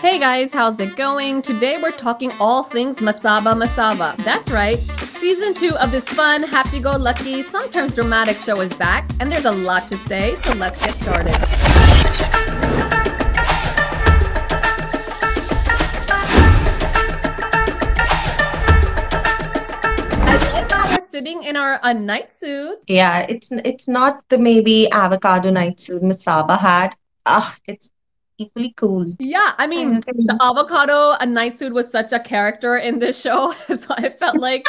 Hey guys, how's it going? Today we're talking all things Masaba Masaba. That's right. Season 2 of this fun, happy-go-lucky, sometimes dramatic show is back, and there's a lot to say, so let's get started. Sitting in our night suit. Yeah, it's not the maybe avocado night suit Masaba had. It's equally cool. Yeah, I mean, the avocado night suit was such a character in this show, so I felt like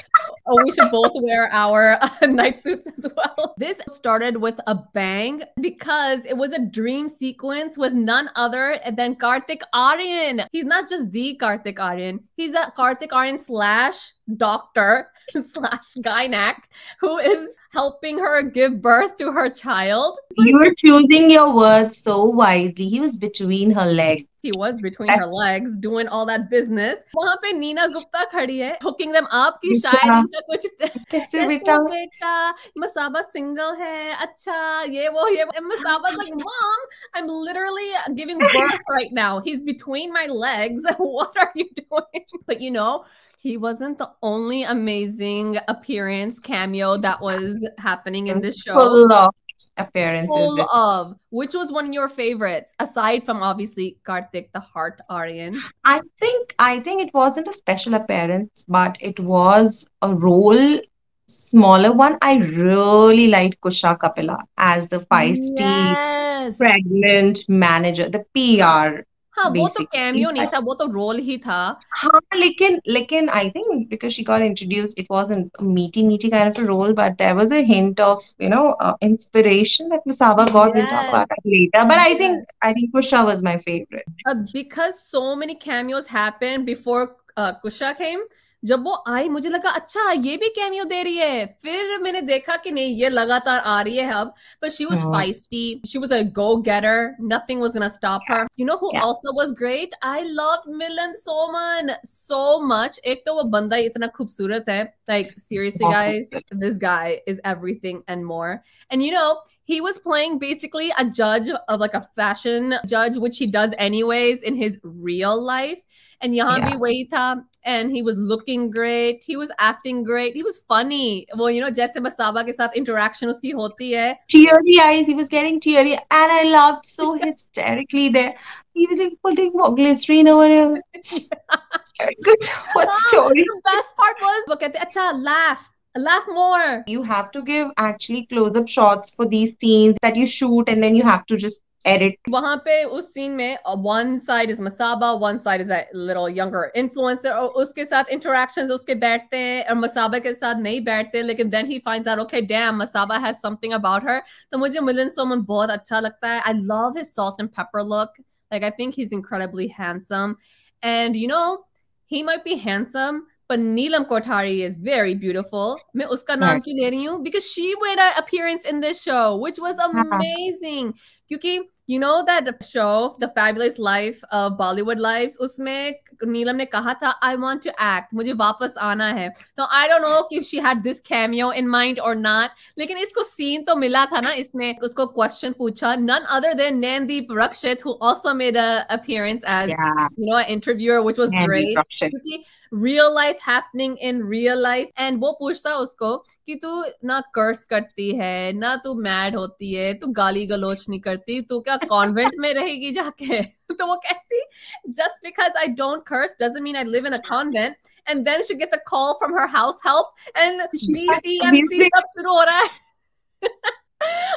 we should both wear our night suits as well. This started with a bang because it was a dream sequence with none other than Kartik Aaryan. He's not just the Kartik Aaryan, he's a Kartik Aaryan slash doctor slash gynac who is helping her give birth to her child. You were choosing your words so wisely. He was between her legs. He was between her legs doing all that business. वहाँ पे नीना गुप्ता खड़ी है, hooking them up कि शायद इनका कुछ कैसे बेटा मसाबा single है, अच्छा ये वो and Masaba's like, Mom, I'm literally giving birth right now. He's between my legs. What are you doing? But you know, he wasn't the only amazing appearance cameo that was happening in this show. Full of appearances. Which was one of your favorites, aside from obviously Kartik the Heart Aaryan? I think it wasn't a special appearance, but it was a role, smaller one. I really liked Kusha Kapila as the feisty, pregnant manager, the PR. हाँ वो तो cameo नहीं था, वो तो role ही था. हाँ लेकिन I think because she got introduced, it wasn't a meaty kind of a role, but there was a hint of inspiration that Masaba got. We'll talk about that later. But I think Kusha was my favorite. Because so many cameos happened before Kusha came. जब वो आई मुझे लगा अच्छा ये भी cameo दे रही है, फिर मैंने देखा कि नहीं ये लगातार आ रही है अब. But she was feisty, she was a go-getter, nothing was gonna stop her. You know who also was great? I loved Miland Soman so much. एक तो वो बंदा इतना खूबसूरत है, like seriously guys, this guy is everything and more. And you know, he was playing basically a judge of like a fashion judge, which he does anyways in his real life. And यहाँ भी वही था, and he was looking great, he was acting great, he was funny. Well, you know, जैसे मसाबा के साथ interaction उसकी होती है. Teary eyes, he was getting teary, and I laughed so hysterically there. He was like putting glycerine over him. What story? The best part was, वो कहते अच्छा laugh more. You have to give actually close-up shots for these scenes that you shoot, and then you have to just edit. वहाँ पे उस scene में one side is Masaba, one side is a little younger influencer, और उसके साथ interactions उसके बैठते हैं और Masaba के साथ नहीं बैठते, लेकिन then he finds out okay damn Masaba has something about her. तो मुझे Miland Soman बहुत अच्छा लगता है. I love his salt and pepper look. Like I think he's incredibly handsome, and you know he might be handsome, but Neelam Kothari is very beautiful. मैं उसका नाम क्यों ले रही हूँ? Because she made an appearance in this show, which was amazing. क्योंकि you know that show, The Fabulous Life of Bollywood Lives, उसमें नीलम ने कहा था I want to act, मुझे वापस आना है. Now I don't know if she had this cameo in mind or not, लेकिन इसको scene तो मिला था ना, इसने उसको question पूछा, none other than Nandeep Rakshit, who also made an appearance as you know an interviewer, which was great. क्योंकि real life happening in real life, and वो पूछता उसको कि तू ना कर्स करती है, ना तू मैड होती है, तू गाली गलोच नहीं करती, तू क्या कॉन्वेंट में रहेगी जाके? तो वो कहती just because I don't curse doesn't mean I live in a convent. And then she gets a call from her house help and BCMC सब शुरू हो रहा है.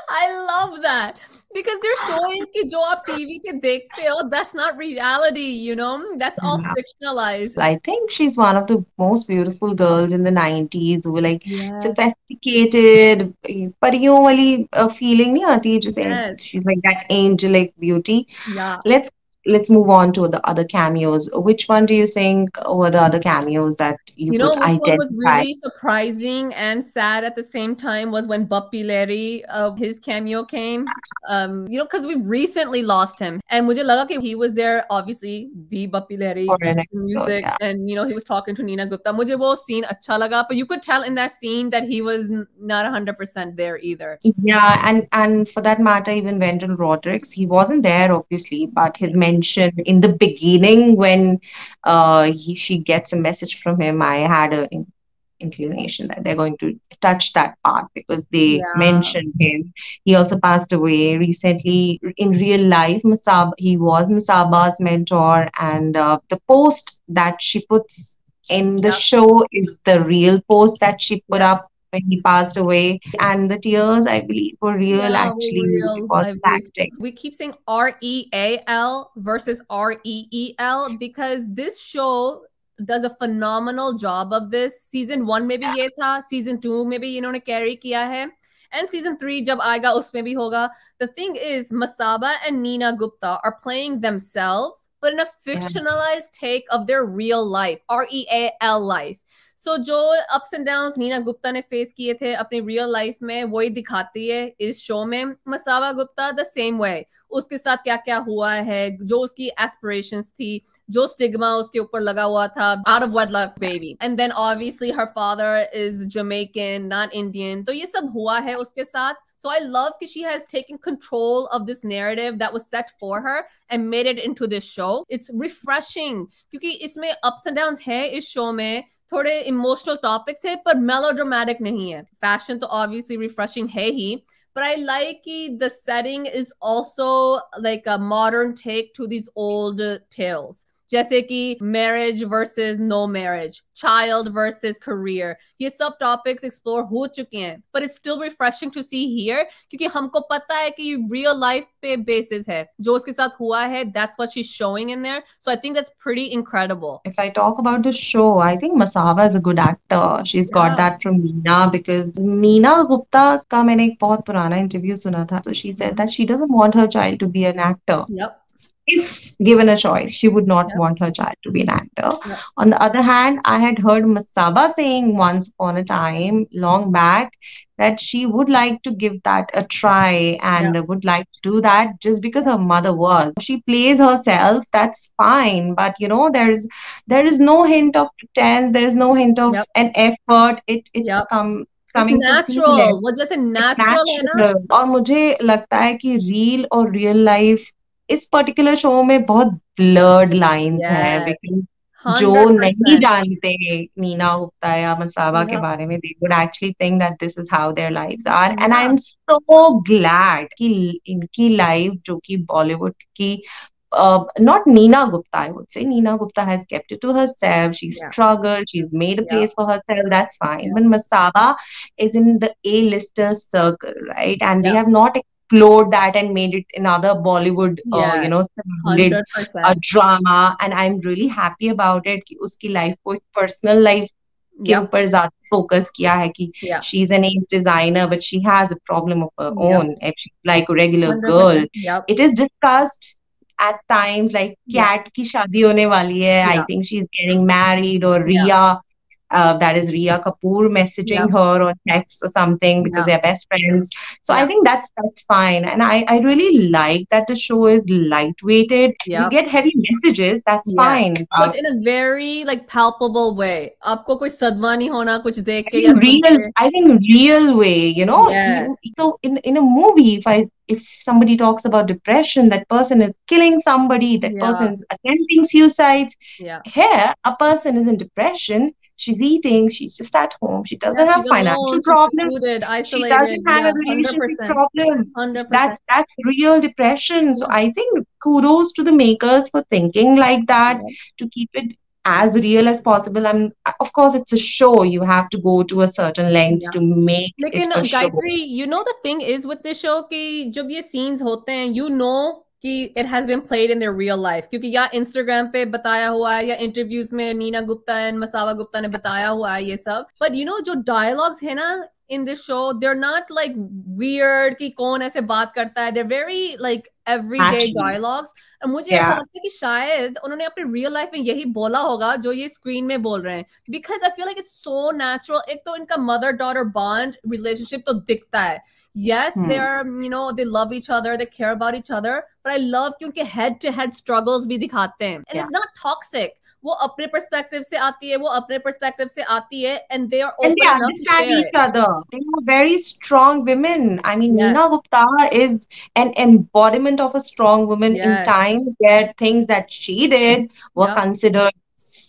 I love that because they're showing कि जो आप टीवी पे देखते हो, that's not reality, you know, that's all fictionalized. I think she's one of the most beautiful girls in the 90s who were like sophisticated, परियों वाली feeling नहीं आती, just she's like that angelic beauty. Let's move on to the other cameos. Which one do you think were the other cameos that you know could which identify? One was really surprising and sad at the same time was when Bappi Lahiri, his cameo came. You know, because we recently lost him, and मुझे लगा कि he was there, obviously the Bappi Lahiri music, and you know he was talking to Neena Gupta. मुझे वो scene अच्छा लगा, but you could tell in that scene that he was not 100% there either. Yeah, and for that matter, even Wendell Rodricks, he wasn't there obviously, but his mention in the beginning when she gets a message from him. I had an inclination that they're going to touch that part because they Yeah. mentioned him. He also passed away recently. In real life, Masaba, he was Masaba's mentor, and the post that she puts in the Yep. show is the real post that she put Yep. up when he passed away. And the tears, I believe, were real Yeah, actually. we're It real, I wasn't believe. acting. We keep saying REAL versus REEL because this show does a phenomenal job of this. Season 1 में भी ये था, season 2 में भी इन्होंने carry किया है, and season 3 जब आएगा उसमें भी होगा. The thing is, Masaba and Neena Gupta are playing themselves, but in a fictionalized take of their real life, REAL life. So जो ups and downs Neena Gupta ने फेस किए थे अपनी रियल लाइफ में वही दिखाती है इस शो में. Masaba Gupta the same way, उसके साथ क्या क्या हुआ है, जो उसकी एस्पिरेशंस थी, जो स्टिग्मा उसके ऊपर लगा हुआ था, out of wedlock baby, and then obviously her father is Jamaican not Indian, तो ये सब हुआ है उसके साथ. So I love that she has taken control of this narrative that was set for her and made it into this show. It's refreshing क्योंकि इसमें ups and downs है इस शो में, थोड़े इमोशनल टॉपिक्स है पर मेलोड्रामेटिक नहीं है. फैशन तो ऑब्वियसली रिफ्रेशिंग है ही, but I like the setting is also like a modern take to these old tales. जैसे कि marriage versus no marriage, child versus career, ये सब टॉपिक्स एक्सप्लोर हो चुके हैं, but it's still refreshing to see here क्योंकि हमको पता है कि रियल लाइफ पे बेसिस है जो उसके साथ हुआ है. That's what she is showing in their, so I think that's pretty incredible. If I talk about the show, I think Masaba is a good actor. She's got that from Neena because Neena Gupta का मैंने एक बहुत पुराना interview सुना था. So she said that she doesn't want her child to be an actor. Yep. If given a choice, she would not Yep. want her child to be an actor. Yep. On the other hand, I had heard Masaba saying once upon a time, long back, that she would like to give that a try and Yep. would like to do that just because her mother was. She plays herself, that's fine, but you know, there is no hint of pretense, there's no hint of Yep. an effort. It's Yep. coming It's so natural. seamless. वो जैसे It's natural है ना. natural. और मुझे लगता है कि reel और रियल लाइफ इस पर्टिकुलर शो में बहुत ब्लर्ड लाइंस है Yes. बिकॉज जो नहीं 100%. जानते नीना गुप्ता या मसाबा के Yep. बारे में they would actually think that this is how their lives are and Yeah. I'm so glad कि इनकी लाइफ जो कि बॉलीवुड की not Neena Gupta, I would say. Neena Gupta has kept it to herself. She's Yeah. struggled. She's made a Yep. place for herself. That's fine. Yep. But Masaba is in the A-lister circle, right? And they Yep. have not explored that and made it another Bollywood, Yes. surrounded 100%. drama. And I'm really happy about it कि उसकी life को एक personal life के Yep. ऊपर ज़्यादा focus किया है कि Yep. she's an ace designer, but she has a problem of her Yep. own. If she's like a regular 100%. girl, Yep. it is discussed at times like Yeah. cat की शादी होने वाली है. I Yeah. think she's getting married or Yeah. Riya, that is Riya Kapoor messaging Yep. her on text or something because Yeah. they're best friends. So I Yeah. think that's fine. And I really like that the show is lightweighted. You Yep. get heavy messages, that's Yes. fine. But in a very like palpable way. आपको कोई सदमा नहीं होना कुछ देख I के या think सुन real, के. I think real way, you know. Yes. So in a movie, if somebody talks about depression, that person is killing somebody, that Yeah. person is attempting suicides. Yeah. Here, a person is in depression. She's eating. She's just at home. She doesn't Yeah, have she's financial alone, she's problems. secluded, She isolated. doesn't have Yeah, a relationship 100%. problem. 100%. That's real depression. So Yeah. I think kudos to the makers for thinking like that Yeah. to keep it as real as possible. Of course, it's a show. You have to go to a certain length Yeah. to make it लेकिन a show. Gayatri, you know the thing is with this show कि जब ये scenes होते हैं, you know कि it has been played in their real life क्योंकि या Instagram पे बताया हुआ है या interviews में नीना गुप्ता और मसाबा गुप्ता ने बताया हुआ है ये सब. But you know जो dialogues है ना in this show, they're not like weird कि कौन ऐसे बात करता है. They're very like everyday Actually, dialogues. और मुझे yeah. ऐसा लगता है कि शायद उन्होंने अपने real life में यही बोला होगा जो ये screen में बोल रहे हैं. Because I feel like it's so natural. एक तो इनका mother daughter bond relationship तो दिखता है. Yes, they are, you know, they love each other, they care about each other. But I love कि उनके head to head struggles भी दिखाते हैं. And it's not toxic. वो अपने perspective से आती है, वो अपने perspective से आती है, and they are And open they enough to understand share each it. other. They are very strong women. I mean, Yes. Neena Gupta is an embodiment element of a strong woman in Yes. time where things that she did were Yep. considered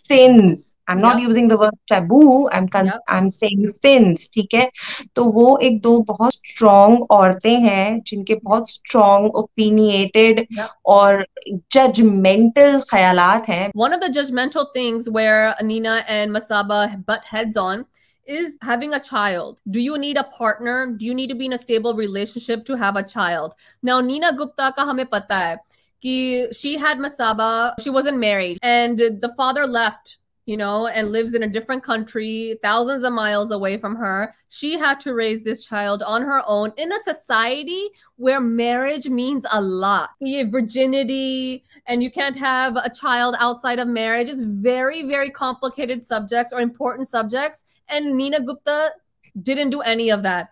sins. I'm not Yep. using the word taboo, Yep. I'm saying sins, ठीक है? तो वो एक दो बहुत strong औरतें हैं जिनके बहुत strong, opinionated Yep. और judgmental ख्यालात हैं. One of the judgmental things where Neena and Masaba butt heads on is having a child. Do you need a partner? Do you need to be in a stable relationship to have a child? Now, Neena Gupta ka hame pata hai ki she had Masaba, she wasn't married, and the father left, you know, and lives in a different country, thousands of miles away from her. She had to raise this child on her own in a society where marriage means a lot. The virginity, and you can't have a child outside of marriage. It's very, very complicated subjects or important subjects. And Neena Gupta didn't do any of that.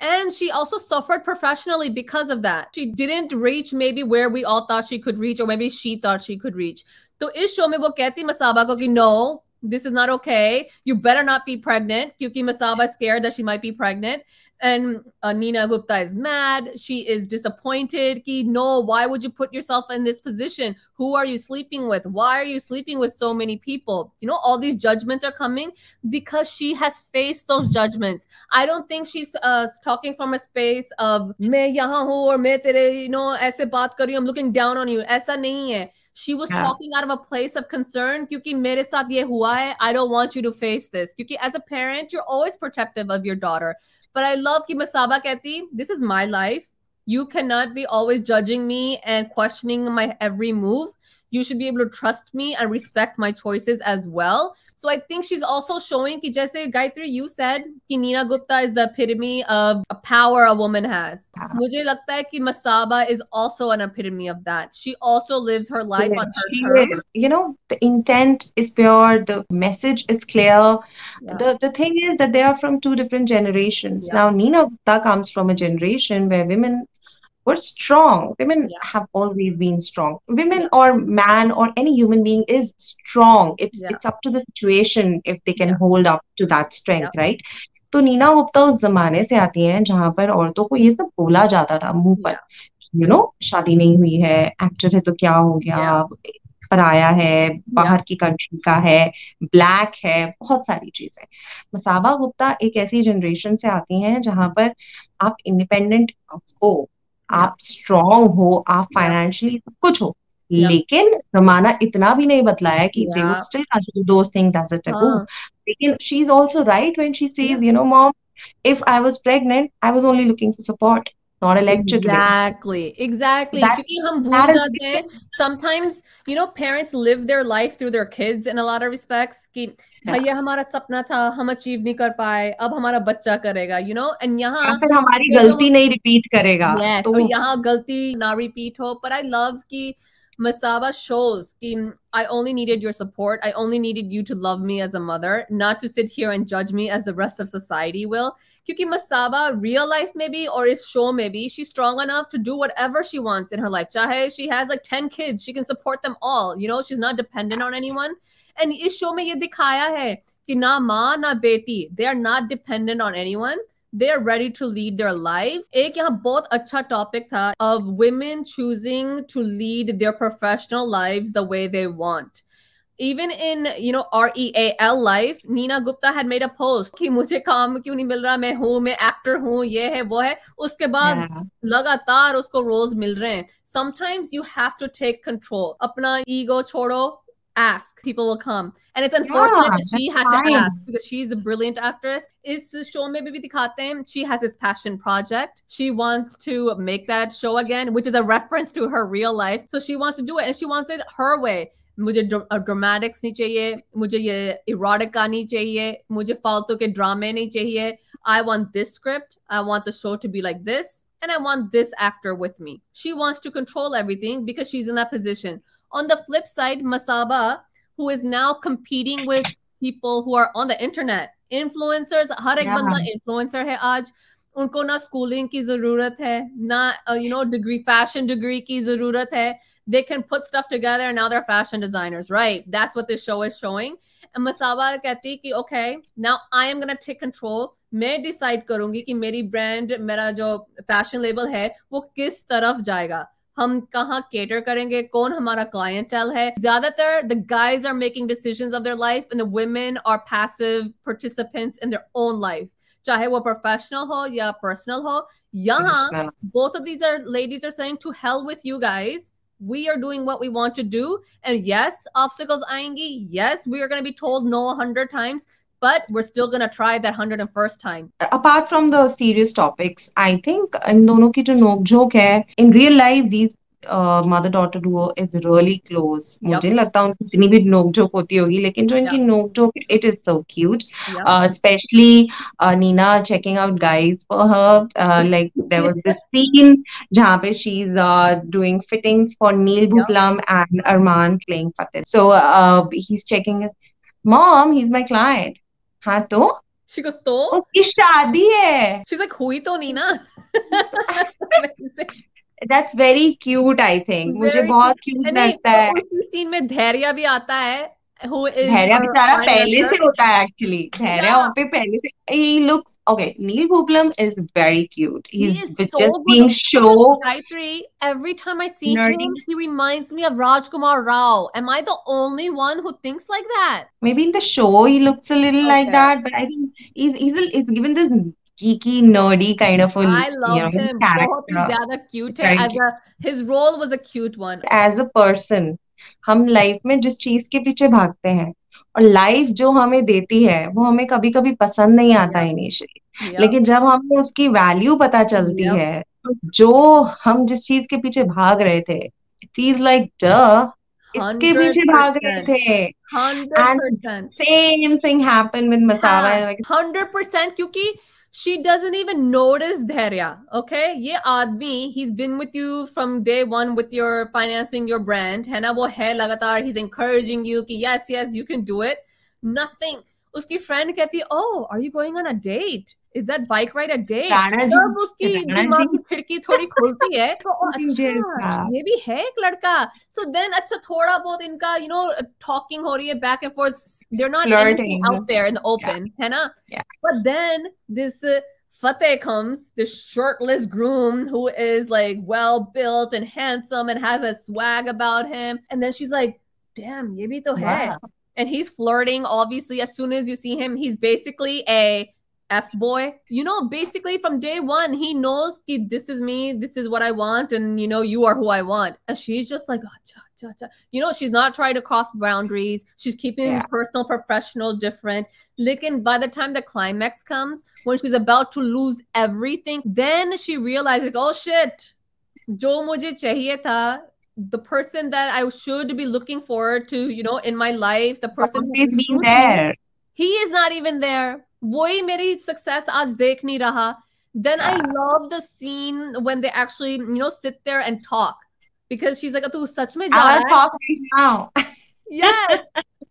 And she also suffered professionally because of that. She didn't reach maybe where we all thought she could reach, or maybe she thought she could reach. तो इस show में वो कहती मसाबा को कि no, this is not okay. You better not be pregnant. क्योंकि Masaba is scared that she might be pregnant. And Neena Gupta is mad. She is disappointed. Ki, no, why would you put yourself in this position? Who are you sleeping with? Why are you sleeping with so many people? You know, all these judgments are coming because she has faced those judgments. I don't think she's talking from a space of मैं यहाँ हूँ और मैं तेरे, you know, ऐसे बात कर रही हूँ, I'm looking down on you. ऐसा नहीं है. She was talking out of a place of concern. क्योंकि मेरे साथ ये हुआ है. I don't want you to face this. क्योंकि as a parent, you're always protective of your daughter. But I love कि Masaba कहती, this is my life. You cannot be always judging me and questioning my every move. You should be able to trust me and respect my choices as well. So I think she's also showing कि जैसे Gayatri, you said कि Neena Gupta is the epitome of a power a woman has. मुझे लगता है कि Masaba is also an epitome of that. She also lives her life on her terms. You know, the intent is pure, the message is clear. The thing is that they are from two different generations. Now, Neena Gupta comes from a generation where women were strong. Women have always been strong. Women or man or any human being is strong. It's up to the situation if they can hold up to that strength, right? तो नीना गुप्ता उस जमाने से आती हैं जहां पर औरतों को ये सब बोला जाता था मुंह पर, यू नो, शादी नहीं हुई है, एक्टर है तो क्या हो गया, पराया है, बाहर की कंट्री का है, ब्लैक है, बहुत सारी चीजें. मसाबा गुप्ता एक ऐसी जनरेशन से आती हैं जहां पर आप इंडिपेंडेंट हो, आप स्ट्रॉन्ग हो, आप फाइनेंशियली सब कुछ हो, लेकिन जमाना इतना भी नहीं बतलाया कि they would still consider those things as a taboo. लेकिन she is also right when she says, you know, mom, if I was pregnant, I was only looking for support, not a lecture today. Exactly. क्योंकि हम भूल जाते हैं. Sometimes, you know, parents live their life through their kids in a lot of respects. कि भैया हमारा सपना था, हम अचीव नहीं कर पाए, अब हमारा बच्चा करेगा, you know, and यहाँ फिर हमारी गलती नहीं रिपीट करेगा. Yes, तो यहाँ गलती ना repeat हो. But I love कि Masaba shows कि I only needed your support. I only needed you to love me as a mother, not to sit here and judge me as the rest of society will. क्योंकि Masaba, real life maybe, or is show maybe, she's strong enough to do whatever she wants in her life. चाहे she has like 10 kids, she can support them all. You know, she's not dependent on anyone. And इस show में ये दिखाया है कि ना माँ ना बेटी, they are not dependent on anyone. They are ready to lead their lives. एक यहाँ बहुत अच्छा topic था of women choosing to lead their professional lives the way they want. Even in, you know, REAL life, Neena Gupta had made a post कि मुझे काम क्यों नहीं मिल रहा, मैं हूँ, मैं actor हूँ, ये है वो है. उसके बाद लगातार उसको roles मिल रहे हैं. Sometimes you have to take control. अपना ego छोड़ो. Ask, people will come. And it's unfortunate that she had to ask because she's a brilliant actress. Is show में भी दिखाते हैं, she has this passion project. She wants to make that show again, which is a reference to her real life. So she wants to do it and she wants it her way. मुझे dramatics नहीं चाहिए, मुझे ये erotica नहीं चाहिए, मुझे फालतू के ड्रामे नहीं चाहिए. I want this script. I want the show to be like this. And I want this actor with me. She wants to control everything because she's in that position. On the flip side, Masaba, who is now competing with people who are on the internet, influencers, हर एक बंदा influencer है आज. उनको ना schooling की ज़रूरत है, ना you know, fashion degree की ज़रूरत है. They can put stuff together and now they're fashion designers, right? That's what this show is showing. And Masaba कहती कि okay, now I am gonna take control. मैं decide करूँगी कि मेरी brand, मेरा जो fashion label है, वो किस तरफ जाएगा. हम कहाँ cater करेंगे, कौन हमारा clientele है. ज़्यादातर the guys are making decisions of their life and the women are passive participants in their own life. चाहे वो professional हो या personal हो. यहाँ both of these ladies are saying to hell with you guys. We are doing what we want to do. And yes, obstacles आएंगी. Yes, we are going to be told no 100 times. But we're still going to try that 101st time. Apart from the serious topics, I think इन दोनों की जो नोक-झोंक है, in real life, these mother-daughter duo is really close. मुझे नहीं लगता उनकी इतनी भी नोक-झोंक होती होगी, लेकिन जो इनकी नोक-झोंक, it is so cute. Especially Neena checking out guys for her. Like there was this scene जहाँ पे she's doing fittings for Neel Bhuplam and Arman playing Fateh. So he's checking it. Mom, he's my client. हाँ तो? She goes तो? उसकी शादी है. She's like हुई तो नहीं ना? That's very cute, I think. मुझे बहुत cute लगता है. उसी scene में धैर्य भी आता है. Who is धैर्य बेचारा पहले से होता है actually. धैर्य वहाँ पे पहले से. He looks okay. Neel Bhuplam is very cute. He's so just being show. Gayatri, every time I see him, he reminds me of Rajkumar Rao. Am I the only one who thinks like that? Maybe in the show he looks a little like that, but I think he's given this geeky, nerdy kind of a I loved him. बहुत ही ज़्यादा cute है. His role was a cute one. As a person, हम life में जिस चीज के पीछे भागते हैं और लाइफ जो हमें देती है वो हमें कभी कभी पसंद नहीं आता इनिशियली, लेकिन जब हमें उसकी वैल्यू पता चलती है तो जो हम जिस चीज के पीछे भाग रहे थे, it feels like duh, इसके पीछे भाग रहे थे. 100%. Same thing happened with Masaba. 100% क्योंकि she doesn't even notice Dhairya, okay? ये आदमी, he's been with you from day one with your financing your brand, है ना? वो है लगातार, he's encouraging you कि yes, you can do it. Nothing. उसकी friend कहती, oh, are you going on a date? Is that bike ride a date? तब उसकी दिमाग की खिड़की थोड़ी खुलती है तो अच्छा ये भी है एक लड़का. So then अच्छा थोड़ा बहुत इनका talking हो रही है back and forth. They're not anything out there in the open, है ना? But then this Fateh comes, this shirtless groom who is like well built and handsome and has a swag about him, and then she's like, damn, ye bhi to hai. And he's flirting. Obviously, as soon as you see him, he's basically a F-boy. Basically from day one, he knows ki this is me, this is what I want, and you are who I want. And she's just like, she's not trying to cross boundaries. She's keeping personal, professional different. Lekin by the time the climax comes, when she's about to lose everything, then she realizes, oh shit, jo mujhe chahiye tha, the person that I should be looking forward to, in my life, the person who is there, he is not even there. वही मेरी success आज देख नहीं रहा. Then I love the scene when they actually, sit there and talk, because she's like, तू सच में जा रहा है? Talk right now. Yes.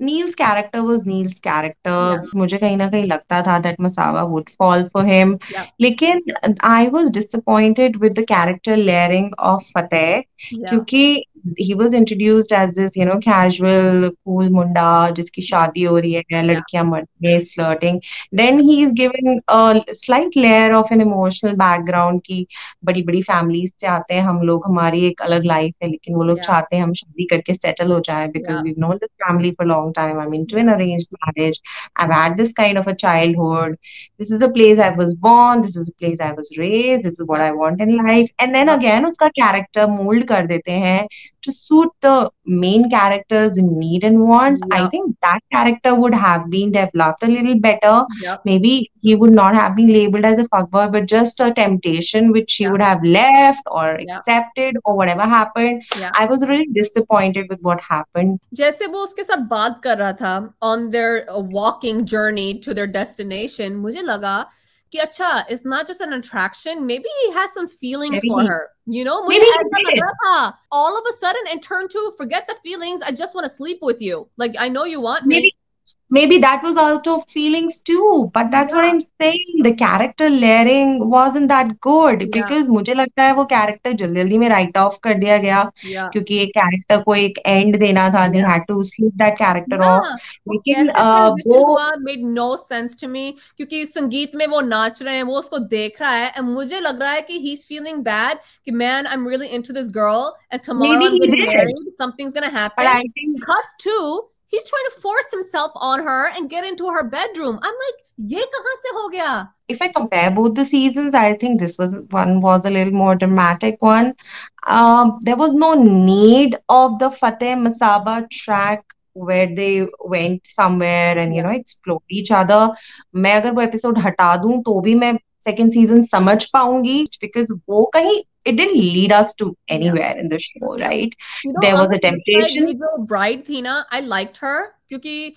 Neil's character was Neil's character. मुझे कहीं ना कहीं लगता था that Masaba would fall for him. लेकिन I was disappointed with the character layering of Fateh, क्योंकि he was introduced as this, casual, cool munda, जिसकी शादी हो रही है, लड़कियां मर रही हैं, flirting. Then he is given a slight layer of an emotional background कि बड़ी बड़ी families से आते हैं हम लोग, हमारी एक अलग life है, लेकिन वो लोग चाहते हैं हम शादी करके settle हो जाए, because we've known this family for a long time. I'm into an arranged marriage. I've had this kind of a childhood. This is the place I was born. This is the place I was raised. This is what I want in life. And then again, उसका character mold कर देते हैं to suit the main character's need and wants. I think that character would have been developed a little better. Maybe he would not have been labeled as a fuckboy, but just a temptation which he would have left or accepted or whatever happened. I was really disappointed with what happened. जैसे वो उसके साथ बात कर रहा था on their walking journey to their destination, मुझे लगा कि अच्छा, it's not just an attraction, maybe he has some feelings for her. मुझे ऐसा लग रहा था. All of a sudden, and turn to, forget the feelings, I just want to sleep with you. Like, I know you want me. maybe that was out of feelings too, but that's what Yeah, I'm saying. The character layering wasn't that good yeah, because मुझे लगता है वो character जल्दी जल्दी में write off कर दिया गया yeah, क्योंकि एक character को एक end देना था. They yeah. had to sleep that character off. Yeah, वो लेकिन कैसे ट्रांजिशन वो हुआ made no sense to me क्योंकि संगीत में वो नाच रहे हैं वो उसको देख रहा है and मुझे लग रहा है कि ही इज फीलिंग बैड कि man I am really into this girl and tomorrow maybe I am he getting did, married somethings gonna but happen I think cut to he's trying to force himself on her and get into her bedroom. I'm like ये कहाँ से हो गया? if I compare both the seasons, I think this was a little more dramatic one. There was no need of the Fateh Masaba track where they went somewhere and Yeah, explore each other. मैं अगर वो episode हटा दूं तो भी मैं second season समझ पाऊंगी because वो कहीं it didn't lead us to yeah. anywhere in the show, Yeah. right? You know, There on was the a flip side, temptation. ये जो bride थी ना, I liked her क्योंकि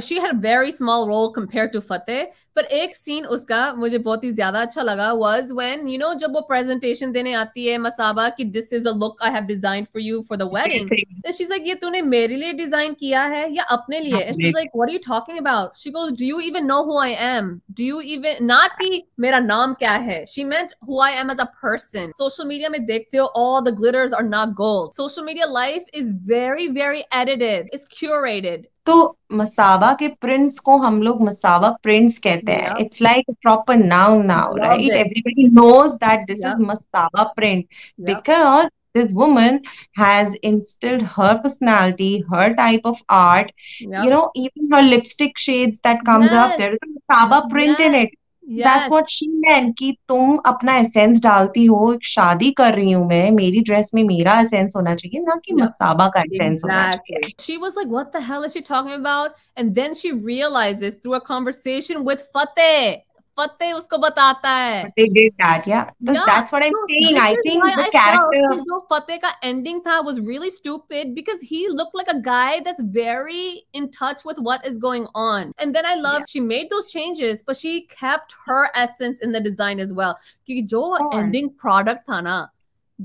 she had a very small role compared to Fateh. But एक scene उसका मुझे बहुत ही ज्यादा अच्छा लगा was when जब वो presentation देने आती है मसाबा कि this is the look I have designed for you for the wedding. And she's like ये तूने मेरे लिए डिजाइन किया है या अपने लिए? And she's like what are you talking about? She goes do you even know who I am? Do you even not कि मेरा नाम क्या है? She meant who I am as a person. Social media में देखते हो all the glitters are not gold. Social media life is very very edited. It's curated. तो मसाबा के प्रिंट्स को हम लोग मसाबा प्रिंट्स कहते हैं. Yep. It's like proper noun now, Loved right? it. Everybody knows that this Yep. Is Masaba print Yep. because this woman has instilled her personality, her type of art. Yep. Even her lipstick shades that comes up, Yes. there is a Masaba print in Yes. it. That's Yes. what she meant कि तुम अपना essence डालती हो. शादी कर रही हूं मैं, मेरी ड्रेस में मेरा एसेंस होना चाहिए, ना कि Yep. मसाबा का एसेंस होना चाहिए. Exactly. She was like, what the hell is she talking about? And then she realizes through a conversation with Fateh. Fateh उसको बताता है. But they did that, yeah. Yeah. That's what I'm So saying. this I is why think the I felt कि character, जो Fateh का ending था was really stupid because he looked like a guy that's very in touch with what is going on. And then I loved she made those changes, but she kept her essence in the design as well. क्योंकि जो ending product था ना,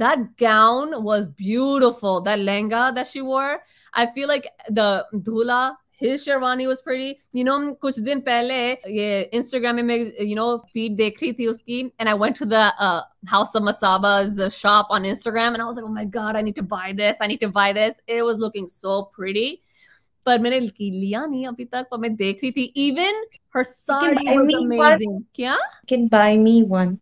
that gown was beautiful. That lehenga that she wore, I feel like the dhula, his sherwani was pretty. कुछ दिन पहले ये Instagram में feed देख रही थी उसकी, and I went to the House of Masaba's shop on Instagram, and I was like, oh my god, I need to buy this. I need to buy this. It was looking so pretty. पर मैंने लिया नहीं अभी तक, पर मैं देख रही थी. Even her sari was amazing. क्या? You can buy me one.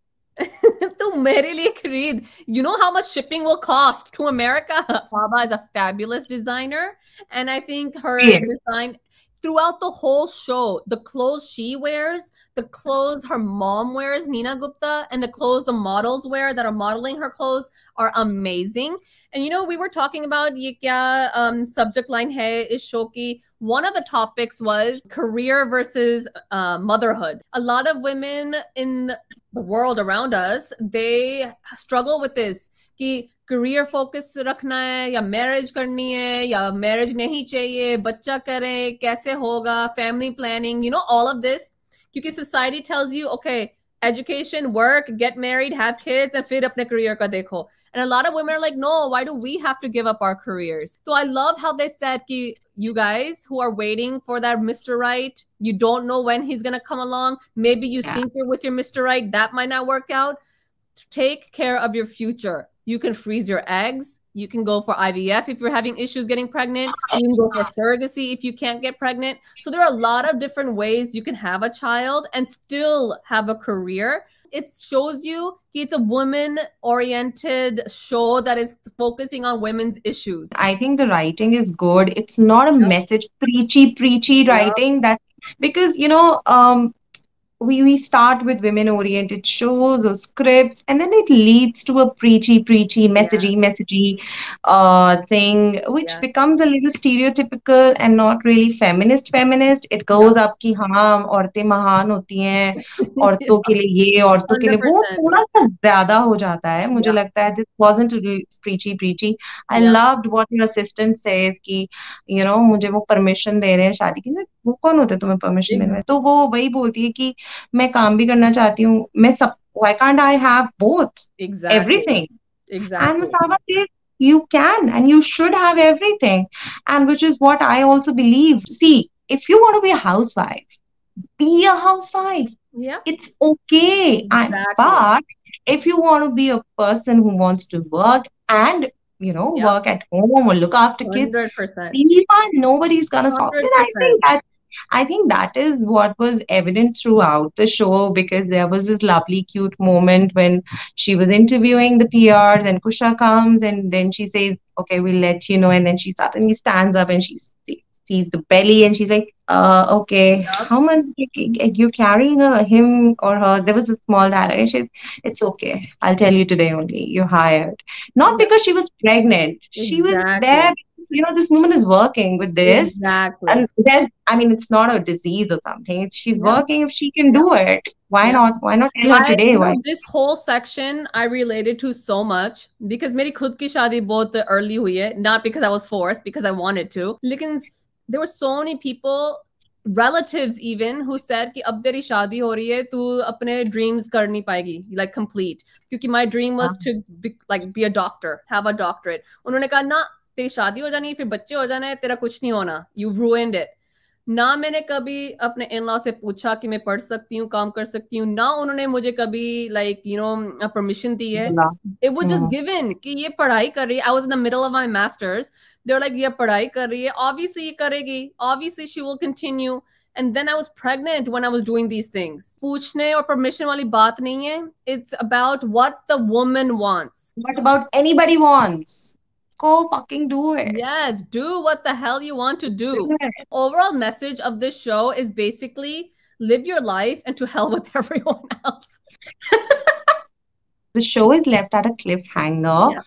तो मेरे लिए खरीद. You know how much shipping will cost to America? Baba is a fabulous designer, and I think her design throughout the whole show, the clothes she wears, the clothes her mom wears, Neena Gupta, and the clothes the models wear that are modeling her clothes are amazing. And we were talking about ye kya subject line hai is show ki. One of the topics was career versus motherhood. A lot of women in the world around us, they struggle with this कि career focus रखना है या marriage करनी है या marriage नहीं चाहिए, बच्चा करें, कैसे होगा, family planning, all of this. क्योंकि society tells you, okay, education, work, get married, have kids, and फिर अपने career का देखो. And a lot of women are like, no, why do we have to give up our careers? So I love how they said कि you guys who are waiting for that Mr. Right, you don't know when he's going to come along. Maybe you think you're with your Mr. Right. That might not work out. Take care of your future. You can freeze your eggs. You can go for IVF if you're having issues getting pregnant. You can go for surrogacy if you can't get pregnant. So there are a lot of different ways you can have a child and still have a career. It shows you it's a women-oriented show that is focusing on women's issues. I think the writing is good. It's not a message, preachy writing. That because we start with women-oriented shows or scripts, and then it leads to a preachy, messagey thing, which becomes a little stereotypical and not really feminist. It goes up कि हाँ औरतें महान होती हैं, औरतों के लिए ये, औरतों के लिए वो, थोड़ा सा ज्यादा हो जाता है. मुझे लगता है this wasn't really preachy. I loved what your assistant says कि मुझे वो परमिशन दे रहे हैं शादी की. वो कौन होते हैं तुम्हें परमिशन देने? तो वो वही बोलती है कि मैं काम भी करना चाहती हूँ, मैं सब, why can't I have both? Everything. And Masaba says you can and you should have everything, and which is what I also believe. See, if you want to be a housewife, be a housewife. Yeah. It's okay. Exactly. But if you want to be a person who wants to work and, Yep. work at home or look after kids, 100%. be fine. Nobody's gonna stop you. And 100%. I think that is what was evident throughout the show, because there was this lovely, cute moment when she was interviewing the PRs and Kusha comes and then she says, "Okay, we'll let you know." And then she suddenly stands up and sees the belly and she's like, okay, Yep. how much you're carrying him or her? There was a small dialogue and she's, "It's okay. I'll tell you today only. You're hired." Not Yep. because she was pregnant. She was there Exactly. because, this woman is working with this. Exactly. And then, I mean, it's not a disease or something. She's Yep. working. If she can Yep. do it, why Yep. not? Why not tell her today? Why? This whole section I related to so much because मेरी खुद की शादी बहुत early हुई है, not because I was forced, because I wanted to. लेकिन there were so many people, relatives even, who said कि अब तेरी शादी हो रही है, तू अपने dreams कर नहीं पाएगी, like complete. क्योंकि my dream was to be a doctor, have a doctorate. उन्होंने कहा ना, तेरी शादी हो जानी है, फिर बच्चे हो जाना है, तेरा कुछ नहीं होना. You've ruined it. ना मैंने कभी अपने इन-लॉ से पूछा कि मैं पढ़ सकती हूँ, काम कर सकती हूँ, ना उन्होंने मुझे कभी परमिशन दी है. It was just given कि ये पढ़ाई कर रही है. I was in the middle of my masters. They were like, ये पढ़ाई कर रही है, obviously ये करेगी, obviously she will continue. And then I was pregnant when I was doing these things. पूछने और permission वाली बात नहीं है. It's about what the woman wants. What about anybody wants? Go fucking do it. Yes, do what the hell you want to do. Overall message of this show is basically live your life and to hell with everyone else. The show is left at a cliffhanger. Yeah.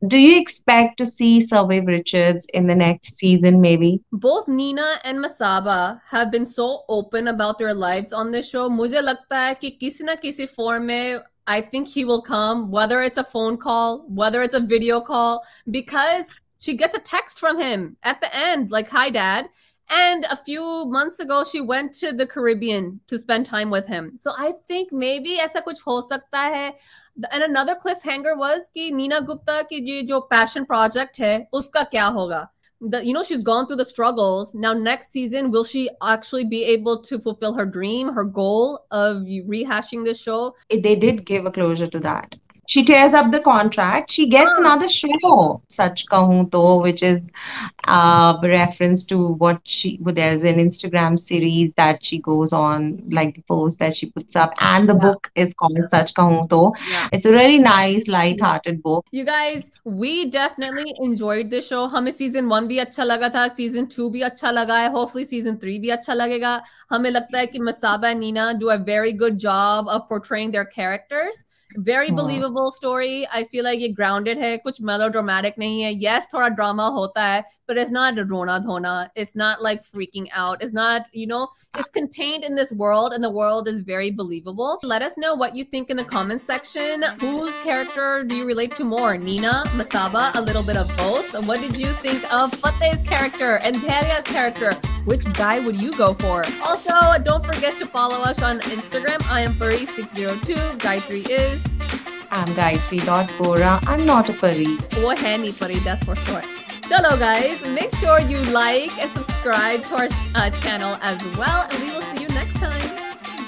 Do you expect to see Survive Richards in the next season, maybe? Both Neena and Masaba have been so open about their lives on this show. मुझे लगता है कि किसी ना किसी form में I think he will come, whether it's a phone call, whether it's a video call, because she gets a text from him at the end, like, "Hi, Dad." And a few months ago, she went to the Caribbean to spend time with him. So I think maybe ऐसा कुछ हो सकता है. And another cliffhanger was कि नीना गुप्ता की ये जो passion project है, उसका क्या होगा? She's gone through the struggles. Now, next season, will she actually be able to fulfill her dream, her goal of rehashing this show? They did give a closure to that. She tears up the contract. She gets another show, Sach Kahun To, which is a reference to there's an Instagram series that she goes on, like the post that she puts up. And the book is called Sach Kahun To. Yeah. It's a really nice, light-hearted book. You guys, we definitely enjoyed this show. हमें season 1 भी अच्छा लगा था, season 2 भी अच्छा लगा है, hopefully season 3 भी अच्छा लगेगा. हमें लगता है कि Masaba and Neena do a very good job of portraying their characters. Very believable story. I feel like ये grounded है, कुछ melodramatic नहीं है. Yes, थोड़ा drama होता है, but it's not रोना धोना. It's not like freaking out. It's not, it's contained in this world, and the world is very believable. Let us know what you think in the comments section. Whose character do you relate to more? Neena, Masaba, a little bit of both? What did you think of Fateh's character and Dharia's character? Which guy would you go for? Also, don't forget to follow us on Instagram. I am Pari602. Gayatri is. I'm Gayatri.Bora. I'm not a Pari. वो है नहीं Pari, that's for sure. Chalo guys, make sure you like and subscribe to our channel as well, and we will see you next time.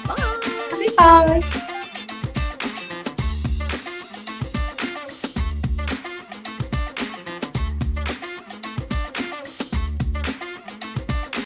Bye. Bye.